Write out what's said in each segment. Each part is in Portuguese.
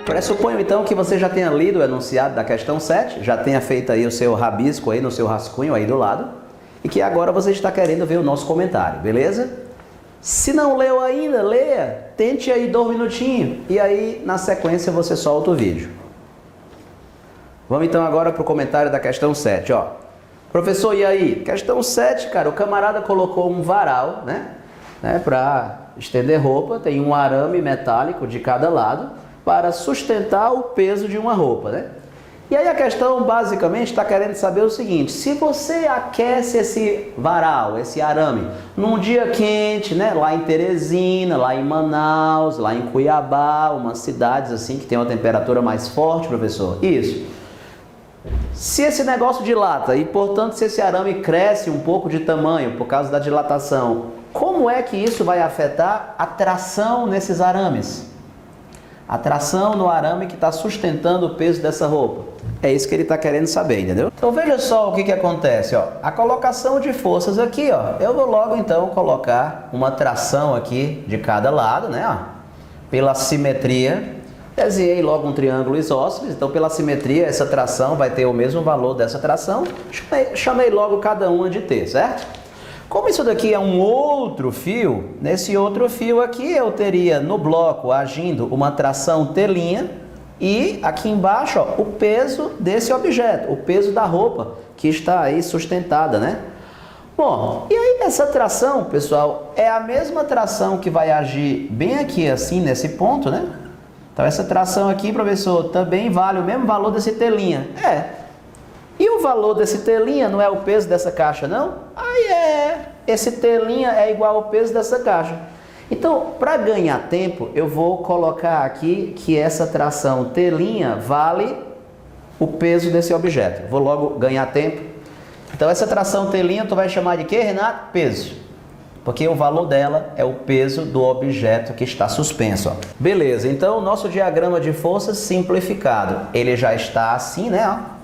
Pressuponho então que você já tenha lido o enunciado da questão 7, já tenha feito aí o seu rabisco aí no seu rascunho aí do lado, e que agora você está querendo ver o nosso comentário, beleza? Se não leu ainda, leia, tente aí 2 minutinhos, e aí na sequência você solta o vídeo. Vamos então agora para o comentário da questão 7, ó. Professor, e aí? Questão 7, cara, o camarada colocou um varal, né para estender roupa, tem um arame metálico de cada lado, para sustentar o peso de uma roupa, né? E aí a questão basicamente está querendo saber o seguinte: se você aquece esse varal, esse arame, num dia quente, né? Lá em Teresina, lá em Manaus, lá em Cuiabá, umas cidades assim que tem uma temperatura mais forte, professor. Isso. Se esse negócio dilata e, portanto, se esse arame cresce um pouco de tamanho por causa da dilatação, como é que isso vai afetar a tração nesses arames? A tração no arame que está sustentando o peso dessa roupa. É isso que ele está querendo saber, entendeu? Então veja só o que acontece, ó. A colocação de forças aqui, ó. Eu vou logo então colocar uma tração aqui de cada lado, né? Ó. Pela simetria, desenhei logo um triângulo isósceles. Então pela simetria essa tração vai ter o mesmo valor dessa tração. Chamei logo cada uma de T, certo? Como isso daqui é um outro fio, nesse outro fio aqui eu teria no bloco agindo uma tração T' e aqui embaixo ó, o peso desse objeto, o peso da roupa que está aí sustentada, né? Bom, e aí essa tração, pessoal, é a mesma tração que vai agir bem aqui assim nesse ponto, né? Então essa tração aqui, professor, também vale o mesmo valor desse T'. E o valor desse T' não é o peso dessa caixa, não? Aí esse T' é igual ao peso dessa caixa. Então, para ganhar tempo, eu vou colocar aqui que essa tração T' vale o peso desse objeto. Vou logo ganhar tempo. Então, essa tração T' tu vai chamar de quê, Renato? Peso. Porque o valor dela é o peso do objeto que está suspenso. Ó. Beleza, então o nosso diagrama de forças simplificado, ele já está assim, né? Ó.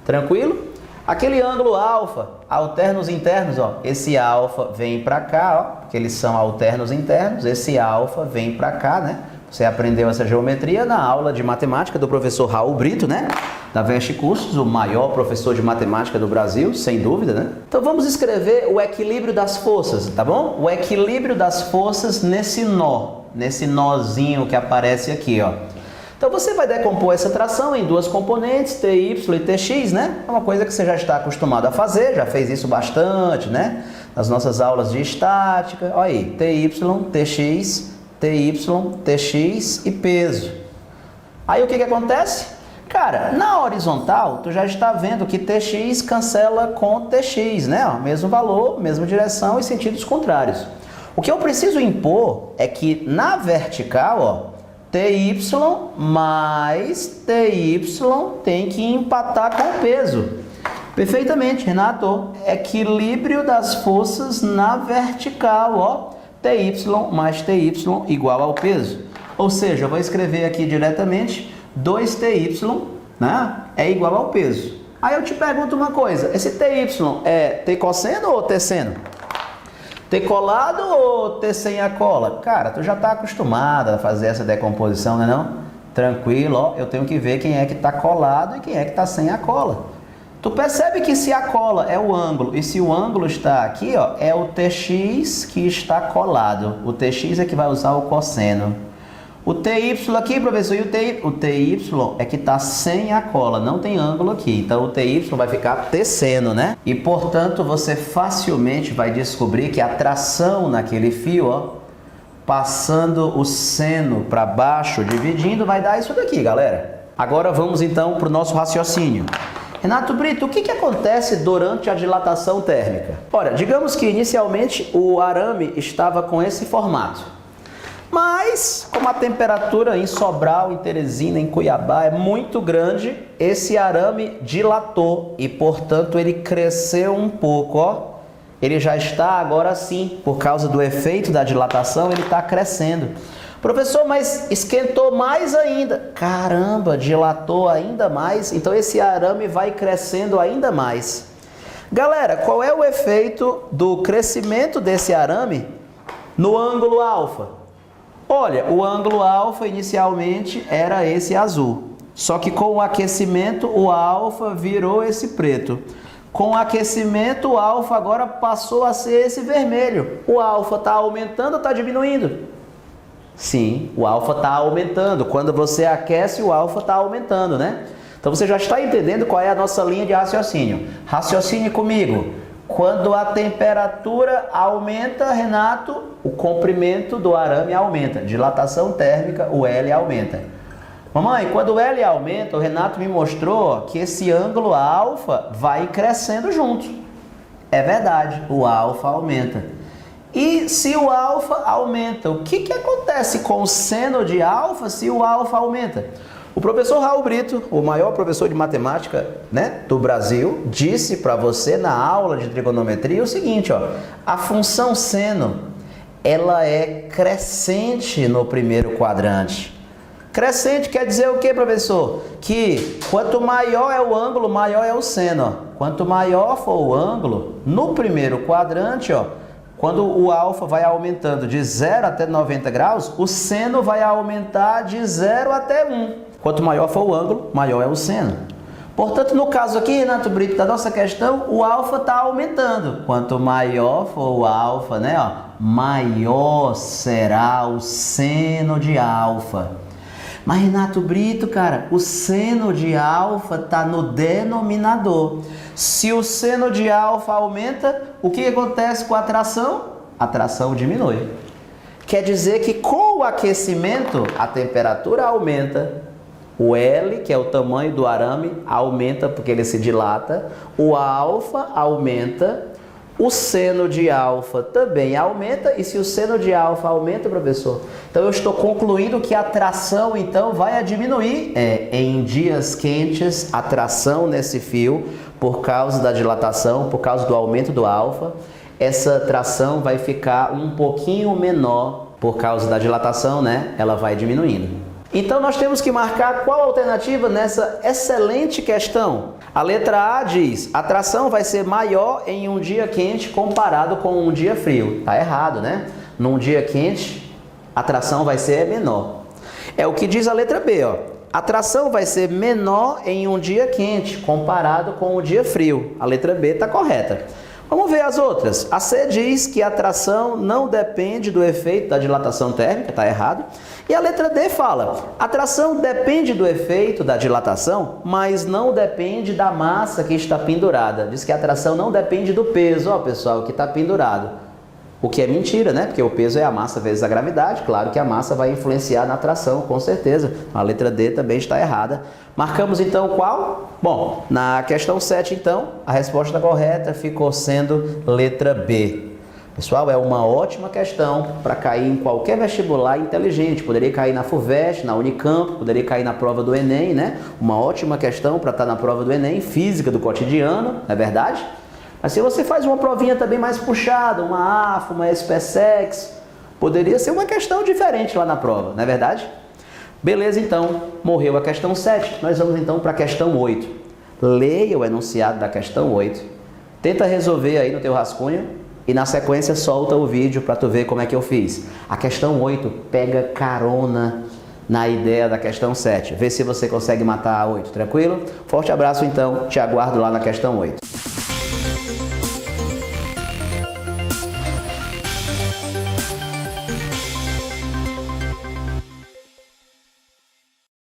Tranquilo? Aquele ângulo alfa, alternos internos, ó, esse alfa vem para cá, ó, porque eles são alternos internos, esse alfa vem para cá, né? Você aprendeu essa geometria na aula de matemática do professor Raul Brito, né? Da Veste Cursos, o maior professor de matemática do Brasil, sem dúvida, né? Então vamos escrever o equilíbrio das forças, tá bom? O equilíbrio das forças nesse nó, nesse nozinho que aparece aqui, ó. Então você vai decompor essa tração em 2 componentes, Ty e Tx, né? É uma coisa que você já está acostumado a fazer, já fez isso bastante, né? Nas nossas aulas de estática. Olha aí, Ty, Tx, Ty, Tx e peso. Aí o que acontece? Cara, na horizontal, tu já está vendo que Tx cancela com Tx, né? Ó, mesmo valor, mesma direção e sentidos contrários. O que eu preciso impor é que na vertical, ó, Ty mais Ty tem que empatar com o peso. Perfeitamente, Renato. Equilíbrio das forças na vertical, ó. Ty mais Ty igual ao peso. Ou seja, eu vou escrever aqui diretamente 2Ty, né? É igual ao peso. Aí eu te pergunto uma coisa, esse Ty é T cosseno ou T seno? T colado ou T sem a cola? Cara, tu já está acostumado a fazer essa decomposição, né não? Tranquilo, ó, eu tenho que ver quem é que está colado e quem é que está sem a cola. Tu percebe que se a cola é o ângulo e se o ângulo está aqui, ó, é o Tx que está colado. O Tx é que vai usar o cosseno. O Ty aqui, professor, e o Ty é que está sem a cola, não tem ângulo aqui. Então o Ty vai ficar T seno, né? E portanto você facilmente vai descobrir que a tração naquele fio, ó, passando o seno para baixo, dividindo, vai dar isso daqui, galera. Agora vamos então para o nosso raciocínio. Renato Brito, o que acontece durante a dilatação térmica? Olha, digamos que inicialmente o arame estava com esse formato. Mas, como a temperatura em Sobral, em Teresina, em Cuiabá é muito grande, esse arame dilatou e, portanto, ele cresceu um pouco, ó. Ele já está agora sim, por causa do efeito da dilatação, ele está crescendo. Professor, mas esquentou mais ainda. Caramba, dilatou ainda mais, então esse arame vai crescendo ainda mais. Galera, qual é o efeito do crescimento desse arame no ângulo alfa? Olha, o ângulo alfa inicialmente era esse azul. Só que com o aquecimento o alfa virou esse preto. Com o aquecimento o alfa agora passou a ser esse vermelho. O alfa está aumentando ou está diminuindo? Sim, o alfa está aumentando. Quando você aquece, o alfa está aumentando, né? Então você já está entendendo qual é a nossa linha de raciocínio. Raciocine comigo. Quando a temperatura aumenta, Renato, o comprimento do arame aumenta. Dilatação térmica, o L aumenta. Mamãe, quando o L aumenta, o Renato me mostrou que esse ângulo alfa vai crescendo junto. É verdade, o alfa aumenta. E se o alfa aumenta, o que acontece com o seno de alfa se o alfa aumenta? O professor Raul Brito, o maior professor de matemática, né, do Brasil, disse para você na aula de trigonometria o seguinte, ó, a função seno, ela é crescente no primeiro quadrante. Crescente quer dizer o que, professor? Que quanto maior é o ângulo, maior é o seno. Ó. Quanto maior for o ângulo, no primeiro quadrante, ó, quando o alfa vai aumentando de 0 até 90 graus, o seno vai aumentar de 0 até 1. Quanto maior for o ângulo, maior é o seno. Portanto, no caso aqui, Renato Brito, da nossa questão, o alfa está aumentando. Quanto maior for o alfa, né, ó, maior será o seno de alfa. Mas, Renato Brito, cara, o seno de alfa está no denominador. Se o seno de alfa aumenta, o que acontece com a tração? A tração diminui. Quer dizer que com o aquecimento, a temperatura aumenta. O L, que é o tamanho do arame, aumenta porque ele se dilata. O alfa aumenta. O seno de alfa também aumenta. E se o seno de alfa aumenta, professor? Então eu estou concluindo que a tração, então, vai diminuir. Em dias quentes, a tração nesse fio, por causa da dilatação, por causa do aumento do alfa, essa tração vai ficar um pouquinho menor por causa da dilatação, né? Ela vai diminuindo. Então nós temos que marcar qual alternativa nessa excelente questão. A letra A diz, a tração vai ser maior em um dia quente comparado com um dia frio. Tá errado, né? Num dia quente, a tração vai ser menor. É o que diz a letra B, ó. A tração vai ser menor em um dia quente comparado com um dia frio. A letra B está correta. Vamos ver as outras. A C diz que a tração não depende do efeito da dilatação térmica, está errado. E a letra D fala, a tração depende do efeito da dilatação, mas não depende da massa que está pendurada. Diz que a tração não depende do peso, ó pessoal, que está pendurado. O que é mentira, né? Porque o peso é a massa vezes a gravidade. Claro que a massa vai influenciar na tração, com certeza. A letra D também está errada. Marcamos então qual? Bom, na questão 7, então, a resposta correta ficou sendo letra B. Pessoal, é uma ótima questão para cair em qualquer vestibular inteligente. Poderia cair na FUVEST, na Unicamp, poderia cair na prova do Enem, né? Uma ótima questão para estar na prova do Enem, física do cotidiano, não é verdade? Mas se você faz uma provinha também mais puxada, uma AFA, uma SPSEX, poderia ser uma questão diferente lá na prova, não é verdade? Beleza, então, morreu a questão 7. Nós vamos então para a questão 8. Leia o enunciado da questão 8. Tenta resolver aí no teu rascunho e na sequência solta o vídeo para tu ver como é que eu fiz. A questão 8 pega carona na ideia da questão 7. Vê se você consegue matar a 8, tranquilo? Forte abraço então, te aguardo lá na questão 8.